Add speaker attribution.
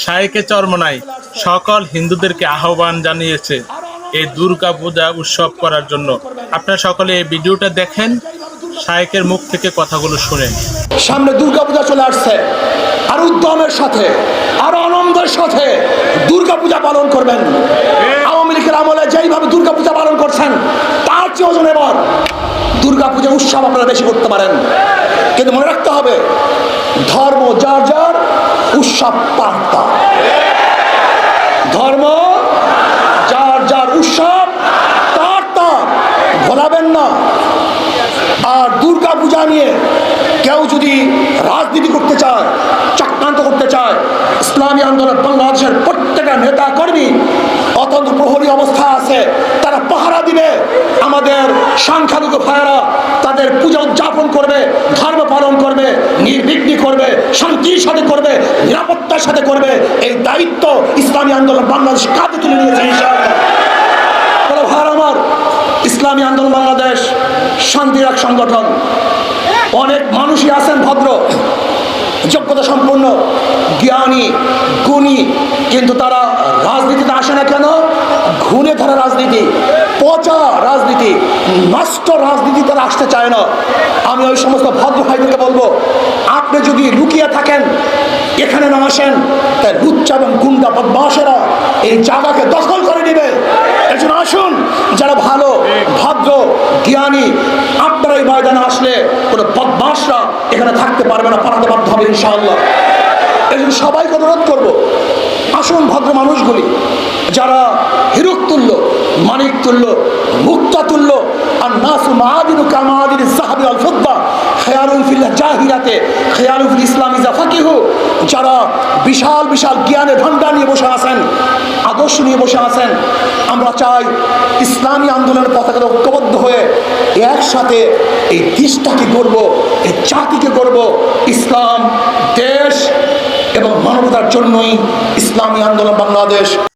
Speaker 1: শায়েকে চরমোনাই সকল হিন্দুদেরকে আহ্বান জানিয়েছে এই দুর্গা পূজা উৎসব করার জন্য। আপনারা সকলে এই ভিডিওটা দেখেন, শায়েকের মুখ থেকে কথাগুলো শুনেন।
Speaker 2: সামনে দুর্গা পূজা চলে আসছে, আর উদ্যমের সাথে আর আনন্দের সাথে দুর্গা পূজা পালন করবেন। আওয়ামী লীগের আমলে যেইভাবে দুর্গা পূজা পালন করছেন তার চেয়ে ওজন এবার দুর্গা পূজা উৎসব আপনারা বেশি করতে পারেন, কিন্তু মনে রাখতে হবে ধর্ম যার যার, উৎসব পার্তা। ধর্ম যার যার, উৎসব তার তার, ভোলাবেন না। আর দুর্গা পূজা নিয়ে কেউ যদি রাজনীতি করতে চায়, চক্রান্ত করতে চায়, ইসলামী আন্দোলন বাংলাদেশের প্রত্যেকটা নেতা কর্মী অত্যন্ত প্রহরী অবস্থা আছে, তারা পাহারা দিবে। আমাদের সংখ্যালঘু ভাইয়েরা তাদের পূজা উদযাপন করবে, ধর্ম পালন করবে, নির্বিঘ্ন করবে, শান্তির সাথে করবে, নিরাপত্তার সাথে করবে। এই দায়িত্ব ইসলামী আন্দোলন বাংলাদেশ কাঁধে তুলে নিয়েছে ইনশাআল্লাহ। ভাইয়ের আমার, ইসলামী আন্দোলন বাংলাদেশ শান্তির এক সংগঠন। অনেক মানুষই আছেন ভদ্র, যোগ্যতা সম্পন্ন, জ্ঞানী, গুণী, কিন্তু তারা রাজনীতিতে আসে না কেন? ঘুরে ধরা রাজনীতি, পচা রাজনীতি, নষ্ট রাজনীতি তারা আসতে চায় না। আমি ওই সমস্ত ভদ্র ভাইদেরকে বলবো, আপনি যদি লুকিয়ে থাকেন, এখানে না আসেন, তাই লুচ্চা এবং গুন্ডা বদমাশেরা এই জায়গাকে দখল করে নেবে। এর জন্য আসুন, যারা ভালো, ভদ্র, জ্ঞানী, আপনারা এই ময়দানে আসলে কোনো বদমাশরা এখানে থাকতে পারবে না, পালাতে বাধ্য হবে ইনশাআল্লাহ। এই জন্য সবাইকে অনুরোধ করবো, আসুন ভদ্র মানুষগুলি যারা হিরক তুল্য, মানিক তুল্য, মুক্তা তুল্য, আর নাসু মাআদিনু কামাআদিন যাহাবি ওয়াল ফিদ্দা, খেয়ালুন ফিল জাহিরাতে খেয়ালুন ফিল ইসলামি যা ফাকিহু, যারা বিশাল বিশাল জ্ঞানের ভান্ডার নিয়ে বসে আছেন, আদর্শ নিয়ে বসে আছেন। আমরা চাই ইসলামী আন্দোলনের পতাকা ঐক্যবদ্ধ হয়ে একসাথে এই দেশটাকে গড়ব, এই জাতিকে গড়ব। ইসলাম, দেশ এবং মানবতার জন্যই ইসলামী আন্দোলন বাংলাদেশ।